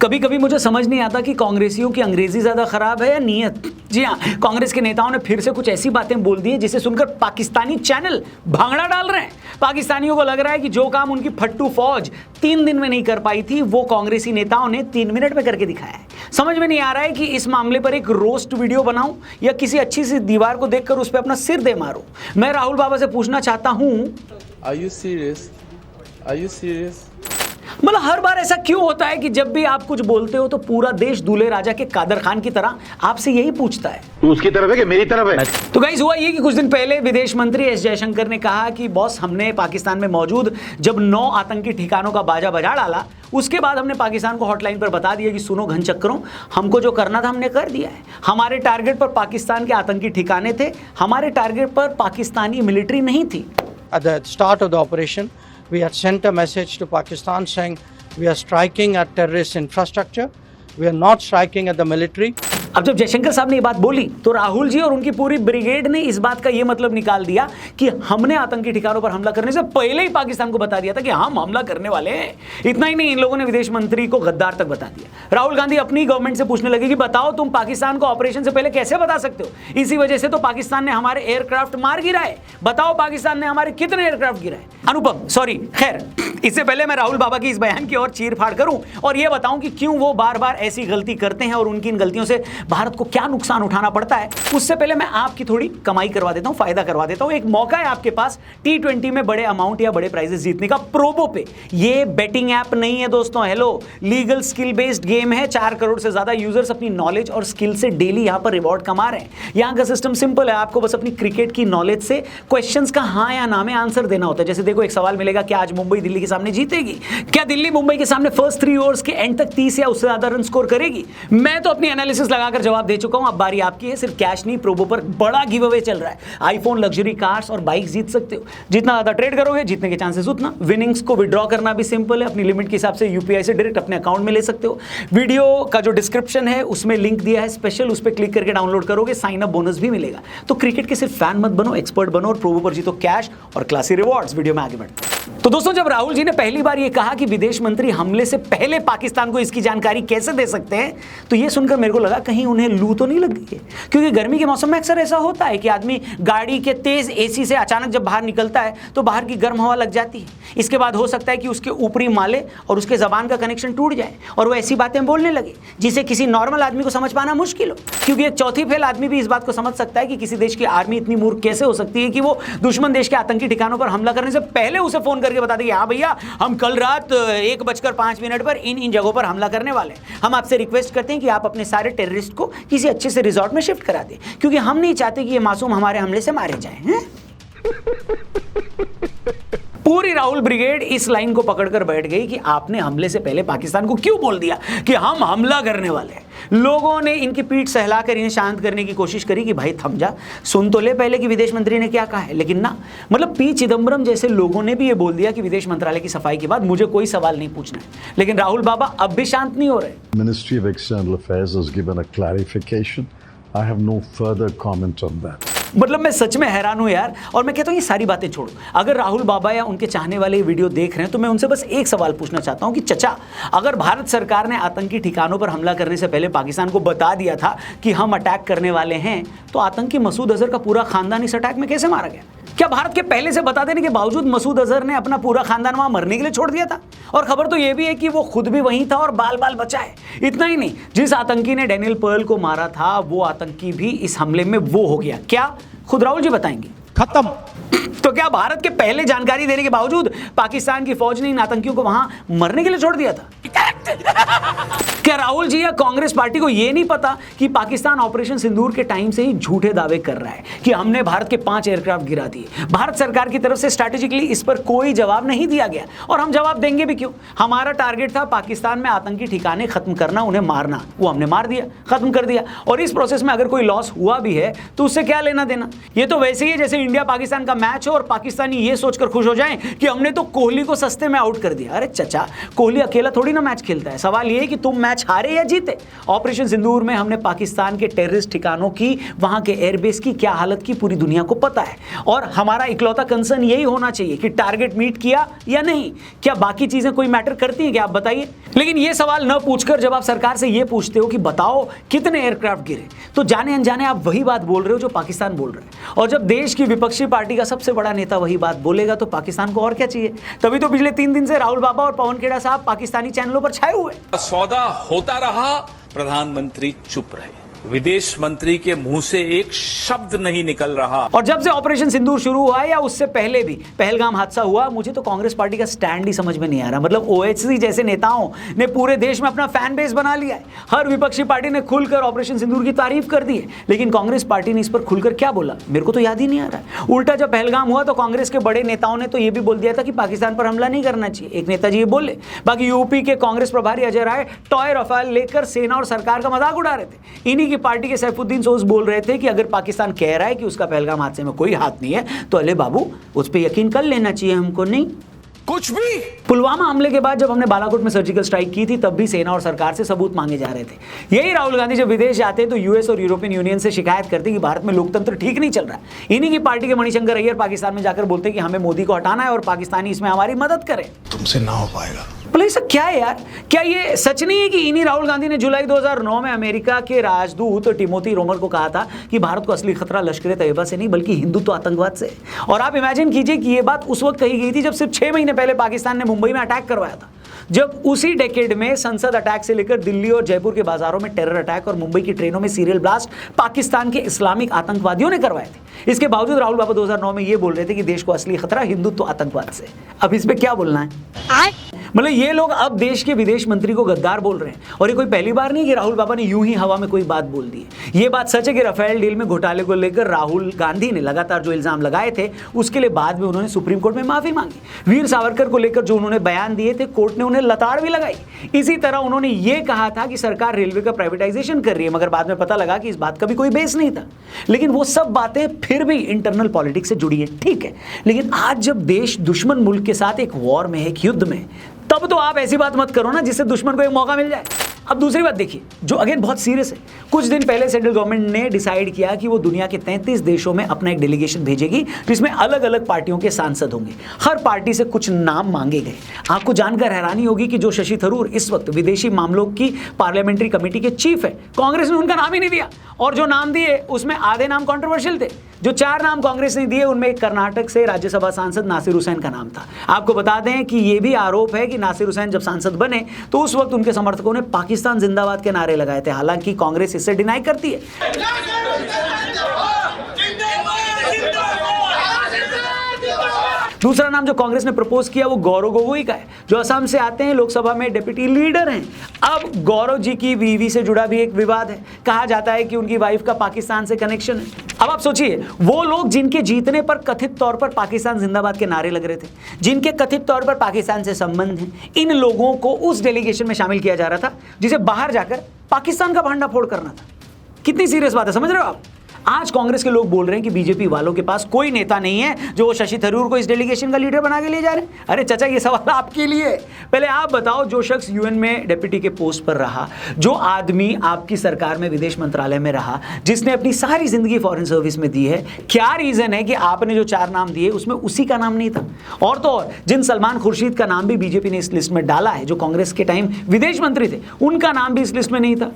कभी कभी मुझे समझ नहीं आता कि कांग्रेसियों की अंग्रेजी ज़्यादा ख़राब है या नीयत। जी हाँ, कांग्रेस के नेताओं ने फिर से कुछ ऐसी बातें बोल दी हैं जिसे सुनकर पाकिस्तानी चैनल भांगड़ा डाल रहे हैं। पाकिस्तानियों को लग रहा है कि जो काम उनकी फट्टू फौज 3 दिन में नहीं कर पाई थी, वो कांग्रेसी नेताओं ने 3 मिनट में करके दिखाया है। समझ में नहीं आ रहा है कि इस मामले पर एक रोस्ट वीडियो बनाऊं या किसी अच्छी सी दीवार को देखकर उस पर अपना सिर दे मारूं। मैं राहुल बाबा से पूछना चाहता हूं, Are you serious? Are you serious? मतलब हर बार ऐसा क्यों होता है कि जब भी आप कुछ बोलते हो तो पूरा देश दूल्हे राजा के कादर खान की तरह आपसे यही पूछता है, तू उसकी तरफ है कि मेरी तरफ है? तो गाइस हुआ ये कि कुछ दिन पहले विदेश मंत्री एस जयशंकर ने कहा कि बॉस, हमने पाकिस्तान में मौजूद जब 9 आतंकी ठिकानों का बाजा बजा डाला, उसके बाद हमने पाकिस्तान को हॉटलाइन पर बता दिया कि सुनो घन चक्करों, हमको जो करना था हमने कर दिया है। हमारे टारगेट पर पाकिस्तान के आतंकी ठिकाने थे, हमारे टारगेट पर पाकिस्तानी मिलिट्री नहीं थी। At the start of the operation, we had sent a message to Pakistan saying we are striking at terrorist infrastructure, we are not striking at the military. अब जब जयशंकर साहब ने ये बात बोली तो राहुल जी और उनकी पूरी ब्रिगेड ने इस बात का ये मतलब निकाल दिया कि हमने आतंकी ठिकानों पर हमला करने से पहले ही पाकिस्तान को बता दिया था कि हम हमला करने वाले हैं। इतना ही नहीं, इन लोगों ने विदेश मंत्री को गद्दार तक बता दिया। राहुल गांधी अपनी गवर्नमेंट से पूछने लगे कि बताओ तुम पाकिस्तान को ऑपरेशन से पहले कैसे बता सकते हो? इसी वजह से तो पाकिस्तान ने हमारे एयरक्राफ्ट मार गिराए। बताओ पाकिस्तान ने हमारे कितने एयरक्राफ्ट गिराए? अनुपम, सॉरी, खैर, इससे पहले मैं राहुल बाबा की इस बयान की ओर चीर फाड़ करूं और यह बताऊं कि क्यों वो बार बार ऐसी गलती करते हैं और उनकी इन गलतियों से भारत को क्या नुकसान उठाना पड़ता है, उससे पहले मैं आपकी थोड़ी कमाई करवा देता हूं, फायदा करवा देता हूं। एक मौका है आपके पास T20 में बड़े अमाउंट या बड़े प्राइजेस जीतने का प्रोबो पे। ये बेटिंग ऐप नहीं है दोस्तों, hello, legal skill based game है। 4 करोड़ से ज्यादा यूजर्स अपनी नॉलेज और स्किल से डेली यहां पर रिवॉर्ड कमा रहे हैं। यहां का सिस्टम सिंपल है, आपको बस अपनी क्रिकेट की नॉलेज से क्वेश्चंस का हाँ या ना में आंसर देना होता है। जैसे देखो, एक सवाल मिलेगा कि आज मुंबई दिल्ली के सामने जीतेगी, क्या दिल्ली मुंबई के सामने फर्स्ट 3 ओवर्स के एंड तक 30 या उससे ज्यादा रन स्कोर करेगी? मैं तो अपनी एनालिसिस लगाकर जवाब दे चुका हूं, अब बारी आपकी है। सिर्फ कैश नहीं, प्रोबो पर बड़ा गिव अवे चल रहा है। आईफोन, लग्जरी कार्स और बाइक जीत सकते हो। जितना ज्यादा ट्रेड करोगे, जीतने के चांसेस उतना। विनिंग्स को विड्रॉ करना भी सिंपल है, अपनी लिमिट के हिसाब से यूपीआई से डायरेक्ट अपने अकाउंट में ले सकते हो। वीडियो का जो डिस्क्रिप्शन है उसमें लिंक दिया है स्पेशल, उस पर क्लिक करके डाउनलोड करोगे, साइन अप बोनस भी मिलेगा। तो क्रिकेट के सिर्फ फैन मत बनो, एक्सपर्ट बनो और प्रोबो पर जीतो कैश और क्लासी रिवॉर्ड्स। वीडियो में आगे बढ़ते हैं। तो दोस्तों, जब राहुल जी ने पहली बार ये कहा कि विदेश मंत्री हमले से पहले पाकिस्तान को इसकी जानकारी कैसे दे सकते हैं, तो ये सुनकर मेरे को लगा कहीं उन्हें लू तो नहीं लग गई है। क्योंकि गर्मी के मौसम में अक्सर ऐसा होता है कि आदमी गाड़ी के तेज एसी से अचानक जब बाहर निकलता है तो बाहर की गर्म हवा लग जाती है। इसके बाद हो सकता है कि उसके ऊपरी माले और उसके जबान का कनेक्शन टूट जाए और वो ऐसी बातें बोलने लगे जिसे किसी नॉर्मल आदमी को समझ पाना मुश्किल हो। क्योंकि एक चौथी फेल आदमी भी इस बात को समझ सकता है कि किसी देश की आर्मी इतनी मूर्ख कैसे हो सकती है कि वो दुश्मन देश के आतंकी ठिकानों पर हमला करने से पहले उसे फोन करके बता देगी, हाँ भैया, हम कल रात 1:05 पर इन जगहों पर हमला करने वाले हैं। हम आपसे रिक्वेस्ट करते हैं कि आप अपने सारे टेररिस्ट को किसी अच्छे से रिजॉर्ट में शिफ्ट करा दें, क्योंकि हम नहीं चाहते कि ये मासूम हमारे हमले से मारे जाएं। पूरी राहुल ब्रिगेड इस लाइन को पकड़कर बैठ गई कि आपने हमले से पहले पाकिस्तान को क्यों बोल दिया कि हम हमला करने वाले हैं। लोगों ने इनकी पीठ सहलाकर इन्हें शांत करने की कोशिश करी कि भाई थम जा, सुन तो ले पहले कि विदेश मंत्री ने क्या कहा है। लेकिन ना, मतलब पी चिदम्बरम जैसे लोगों ने भी ये बोल दिया कि विदेश मंत्रालय की सफाई के बाद मुझे कोई सवाल नहीं पूछना है। लेकिन राहुल बाबा अब भी शांत नहीं हो रहे। Ministry of External Affairs has given a clarification. I have no further comment on that. मतलब मैं सच में हैरान हूं यार, और मैं कहता हूं ये सारी बातें छोड़ो। अगर राहुल बाबा या उनके चाहने वाले ये वीडियो देख रहे हैं तो मैं उनसे बस एक सवाल पूछना चाहता हूं कि चचा, अगर भारत सरकार ने आतंकी ठिकानों पर हमला करने से पहले पाकिस्तान को बता दिया था कि हम अटैक करने वाले हैं, तो आतंकी मसूद अजहर का पूरा खानदान इस अटैक में कैसे मारा गया? क्या भारत के पहले से बता देने के बावजूद मसूद अजहर ने अपना पूरा खानदान वहां मरने के लिए छोड़ दिया था? और खबर तो यह भी है कि वो खुद भी वहीं था और बाल बाल बचा है। इतना ही नहीं, जिस आतंकी ने डैनियल पर्ल को मारा था, वो आतंकी भी इस हमले में वो हो गया। क्या? खुद राहुल जी बताएंगे। खत्म। तो क्या भारत के पहले जानकारी देने के बावजूद पाकिस्तान की फौज ने इन आतंकियों को वहां मरने के लिए छोड़ दिया था? क्या राहुल जी या कांग्रेस पार्टी को यह नहीं पता कि पाकिस्तान ऑपरेशन सिंदूर के टाइम से ही झूठे दावे कर रहा है कि हमने भारत के 5 एयरक्राफ्ट गिरा दिए? भारत सरकार की तरफ से स्ट्रैटेजिकली इस पर कोई जवाब नहीं दिया गया, और हम जवाब देंगे भी क्यों? हमारा टारगेट था पाकिस्तान में आतंकी ठिकाने खत्म करना, उन्हें मारना। वो हमने मार दिया, खत्म कर दिया। और इस प्रोसेस में अगर कोई लॉस हुआ भी है तो उससे क्या लेना देना? ये तो वैसे ही है जैसे इंडिया पाकिस्तान का मैच हो और पाकिस्तानी ये सोचकर खुश हो जाएं कि हमने तो कोहली को सस्ते में आउट कर दिया। अरे चचा, कोहली अकेला थोड़ी ना मैच खेल खिलता है। सवाल ये है कि तुम मैच हारे या जीते। ऑपरेशन सिंदूर में हमने पाकिस्तान के टेररिस्ट ठिकानों की, वहां के एयरबेस की क्या हालत की पूरी दुनिया को पता है, और हमारा इकलौता कंसर्न यही होना चाहिए कि टारगेट मीट किया या नहीं। क्या बाकी चीजें कोई मैटर करती हैं क्या, आप बताइए। लेकिन ये सवाल न पूछकर जब आप सरकार से ये पूछते हो कि बताओ कितने एयरक्राफ्ट गिरे, तो जाने अनजाने आप वही बात बोल रहे हो जो पाकिस्तान बोल रहे हैं। और जब देश की विपक्षी पार्टी का सबसे बड़ा नेता वही बात बोलेगा तो पाकिस्तान को और क्या चाहिए। तभी तो पिछले 3 दिन से राहुल बाबा और पवन खेड़ा साहब पाकिस्तानी चैनलों पर छाए हुए। सौदा होता रहा, प्रधानमंत्री चुप रहे, विदेश मंत्री के मुंह से एक शब्द नहीं निकल रहा। और जब से ऑपरेशन सिंदूर शुरू हुआ है या उससे पहले भी पहलगाम हादसा हुआ, मुझे तो कांग्रेस पार्टी का स्टैंड ही समझ में नहीं आ रहा। मतलब ओएचसी जैसे नेताओं ने पूरे देश में अपना फैन बेस बना लिया है। हर विपक्षी पार्टी ने खुलकर ऑपरेशन सिंदूर की तारीफ कर दी है, लेकिन कांग्रेस पार्टी ने इस पर खुलकर क्या बोला मेरे को तो याद ही नहीं आ रहा है। उल्टा जब पहलगाम हुआ तो कांग्रेस के बड़े नेताओं ने तो यह भी बोल दिया था कि पाकिस्तान पर हमला नहीं करना चाहिए। एक नेताजी ये बोले, बाकी यूपी के कांग्रेस प्रभारी अजय राय टॉय रफाल लेकर सेना और सरकार का मजाक उड़ा रहे थे। इन्हीं की पार्टी के सैफुद्दीन सोज बोल रहे थे कि अगर पाकिस्तान कह रहा है कि उसका पहलगाम हादसे में कोई हाथ नहीं है तो अले बाबू उस पर यकीन कर लेना चाहिए हमको। नहीं कुछ भी। पुलवामा हमले के बाद जब हमने बालाकोट में सर्जिकल स्ट्राइक की थी तब भी सेना और सरकार से सबूत मांगे जा रहे थे। यही राहुल गांधी जब विदेश जाते तो यूएस और यूरोपियन यूनियन से शिकायत करते कि भारत में लोकतंत्र ठीक नहीं चल रहा है। इन्हीं की पार्टी के मणिशंकर अय्यर पाकिस्तान में जाकर बोलते कि हमें मोदी को हटाना है और पाकिस्तानी इसमें हमारी मदद करें। तुमसे ना हो पाएगा। बोले सब क्या है यार, क्या ये सच नहीं है कि इन्हीं राहुल गांधी ने जुलाई 2009 में अमेरिका के राजदूत टिमोथी रोमर को कहा था कि भारत को असली खतरा लश्कर तैयबा से नहीं बल्कि हिंदुत्व आतंकवाद से। और आप इमेजिन कीजिए कि ये बात उस वक्त कही गई थी जब सिर्फ 6 महीने पहले पाकिस्तान ने मुंबई में अटैक करवाया था, जब उसी डेकेड में संसद अटैक से लेकर दिल्ली और जयपुर के बाजारों में टेरर अटैक और मुंबई की ट्रेनों में सीरियल ब्लास्ट पाकिस्तान के इस्लामिक आतंकवादियों ने करवाए थे। इसके बावजूद राहुल बाबा 2009 में ये बोल रहे थे कि देश को असली खतरा हिंदुत्व आतंकवाद से। अब इस पे क्या बोलना है? मतलब ये लोग अब देश के विदेश मंत्री को गद्दार बोल रहे हैं। और ये कोई पहली बार नहीं कि राहुल बाबा ने यूं ही हवा में कोई बात बोल दी है। ये बात सच है कि राफेल डील में घोटाले को लेकर राहुल गांधी ने लगातार जो इल्जाम लगाए थे उसके लिए बाद में उन्होंने सुप्रीम कोर्ट में माफी मांगी। वीर सावरकर को लेकर जो उन्होंने बयान दिए थे कोर्ट ने उन्हें लताड़ भी लगाई। इसी तरह उन्होंने ये कहा था कि सरकार रेलवे का प्राइवेटाइजेशन कर रही है, मगर बाद में पता लगा कि इस बात का भी कोई बेस नहीं था। लेकिन वो सब बातें फिर भी इंटरनल पॉलिटिक्स से जुड़ी है, ठीक है। लेकिन आज जब देश दुश्मन मुल्क के साथ एक वॉर में है, एक युद्ध में, तब तो आप ऐसी बात मत करो ना जिससे दुश्मन को एक मौका मिल जाए। अब दूसरी बात देखिए जो अगेन बहुत सीरियस है। कुछ दिन पहले सेंट्रल गवर्नमेंट ने डिसाइड किया कि वो दुनिया के 33 देशों में अपना एक डेलीगेशन भेजेगी जिसमें अलग अलग पार्टियों के सांसद होंगे। हर पार्टी से कुछ नाम मांगे गए। आपको जानकर हैरानी होगी कि जो शशि थरूर इस वक्त विदेशी मामलों की पार्लियामेंट्री कमेटी के चीफ है, कांग्रेस ने उनका नाम ही नहीं दिया। और जो नाम दिए उसमें आधे नाम कंट्रोवर्शियल थे। जो 4 नाम कांग्रेस ने दिए उनमें एक कर्नाटक से राज्यसभा सांसद नासिर हुसैन का नाम था। आपको बता दें कि यह भी आरोप है कि नासिर हुसैन जब सांसद बने तो उस वक्त उनके समर्थकों ने पाकिस्तान जिंदाबाद के नारे लगाए थे। हालांकि कांग्रेस इससे डिनाई करती है। दूसरा नाम जो कांग्रेस ने प्रपोज किया वो गौरव गोगोई का है, जो असम से आते हैं, लोकसभा में डिप्टी लीडर हैं। अब गौरव जी की बीवी से जुड़ा भी एक विवाद है। कहा जाता है कि उनकी वाइफ का पाकिस्तान से कनेक्शन है। अब आप सोचिए, वो लोग जिनके जीतने पर कथित तौर पर पाकिस्तान जिंदाबाद के नारे लग रहे थे, जिनके कथित तौर पर पाकिस्तान से संबंध हैं, इन लोगों को उस डेलीगेशन में शामिल किया जा रहा था जिसे बाहर जाकर पाकिस्तान का भांडाफोड़ करना था। कितनी सीरियस बात है, समझ रहे हो आप? आज कांग्रेस के लोग बोल रहे हैं कि बीजेपी वालों के पास कोई नेता नहीं है जो शशि थरूर को इस डेलीगेशन का लीडर बना के ले जा रहे हैं। अरे चाचा, ये सवाल आपके लिए। पहले आप बताओ, जो शख्स यूएन में डिप्टी के पोस्ट पर रहा, जो आदमी आपकी सरकार में विदेश मंत्रालय में रहा, जिसने अपनी सारी जिंदगी फॉरेन सर्विस में दी है, क्या रीजन है कि आपने जो 4 नाम दिए उसमें उसी का नाम नहीं था? और तो और जिन सलमान खुर्शीद का नाम भी बीजेपी ने इस लिस्ट में डाला है, जो कांग्रेस के टाइम विदेश मंत्री थे, उनका नाम भी इस लिस्ट में नहीं था।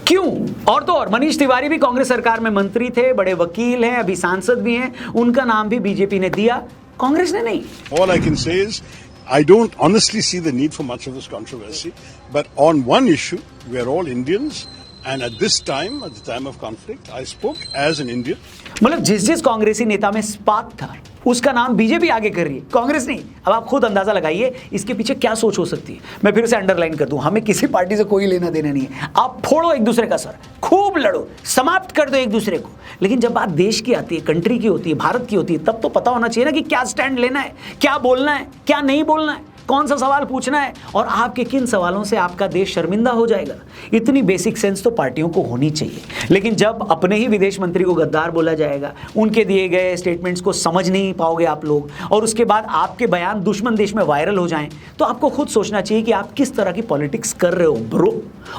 क्यों? और तो और मनीष तिवारी भी कांग्रेस सरकार में मंत्री थे, बड़े वकील हैं, अभी सांसद भी हैं, उनका नाम भी बीजेपी ने दिया, कांग्रेस ने नहीं। All I can say is, I don't honestly see the need for much of this controversy, but on one issue, we are all Indians, and at this time, at the time of conflict, I spoke as an Indian. मतलब जिस कांग्रेसी नेता में spark था उसका नाम BJP आगे कर रही है, कांग्रेस नहीं। अब आप खुद अंदाजा लगाइए इसके पीछे क्या सोच हो सकती है। मैं फिर से अंडरलाइन कर दूं, हमें किसी पार्टी से कोई लेना देना नहीं है। आप फोड़ो एक दूसरे का सर, खूब लड़ो, समाप्त कर दो एक दूसरे को, लेकिन जब बात देश की आती है, कंट्री की होती है, भारत की होती है, तब तो पता होना चाहिए ना कि क्या स्टैंड लेना है, क्या बोलना है, क्या नहीं बोलना है। कौन सा सवाल पूछना है और आपके किन सवालों से आपका देश शर्मिंदा हो जाएगा। इतनी बेसिक सेंस तो पार्टियों को होनी चाहिए। लेकिन जब अपने ही विदेश मंत्री को गद्दार बोला जाएगा, उनके दिए गए स्टेटमेंट्स को समझ नहीं पाओगे आप लोग, और उसके बाद आपके बयान दुश्मन देश में वायरल हो जाएं, तो आपको खुद सोचना चाहिए कि आप किस तरह की पॉलिटिक्स कर रहे हो ब्रो।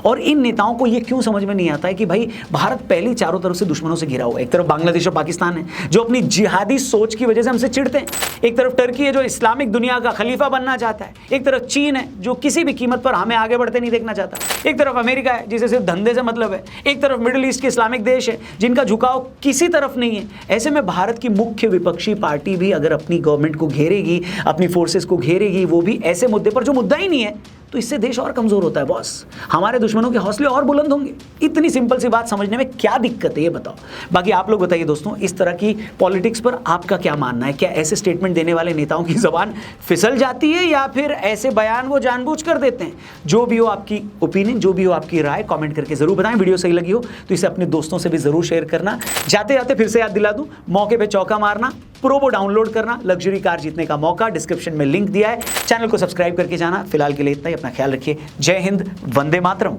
और इन नेताओं को ये क्यों समझ में नहीं आता है कि भाई भारत पहले चारों तरफ से दुश्मनों से घिरा हुआ है। एक तरफ बांग्लादेश और पाकिस्तान है जो अपनी जिहादी सोच की वजह से हमसे चिढ़ते हैं, एक तरफ टर्की है जो इस्लामिक दुनिया का खलीफा बनना चाहता है, एक तरफ चीन है जो किसी भी कीमत पर हमें आगे बढ़ते नहीं देखना चाहता, एक तरफ अमेरिका है जिसे सिर्फ धंधे से मतलब है, एक तरफ मिडिल ईस्ट के इस्लामिक देश है जिनका झुकाव किसी तरफ नहीं है। ऐसे में भारत की मुख्य विपक्षी पार्टी भी अगर अपनी गवर्नमेंट को घेरेगी, अपनी फोर्सेस को घेरेगी, वो भी ऐसे मुद्दे पर जो मुद्दा ही नहीं है, तो इससे देश और कमजोर होता है बॉस। हमारे दुश्मनों के हौसले और बुलंद होंगे। इतनी सिंपल सी बात समझने में क्या दिक्कत है ये बताओ। बाकी आप लोग बताइए दोस्तों, इस तरह की पॉलिटिक्स पर आपका क्या मानना है? क्या ऐसे स्टेटमेंट देने वाले नेताओं की जबान फिसल जाती है या फिर ऐसे बयान वो जानबूझ कर देते हैं? जो भी हो आपकी ओपिनियन, जो भी हो आपकी राय, कमेंट करके जरूर बताएं। वीडियो सही लगी हो तो इसे अपने दोस्तों से भी जरूर शेयर करना। जाते जाते फिर से याद दिला दूं, मौके पे चौका मारना, प्रोबो डाउनलोड करना, लग्जरी कार जीतने का मौका डिस्क्रिप्शन में लिंक दिया है। चैनल को सब्सक्राइब करके जाना। फिलहाल के लिए इतना ही, अपना ख्याल रखिए। जय हिंद, वंदे मातरम।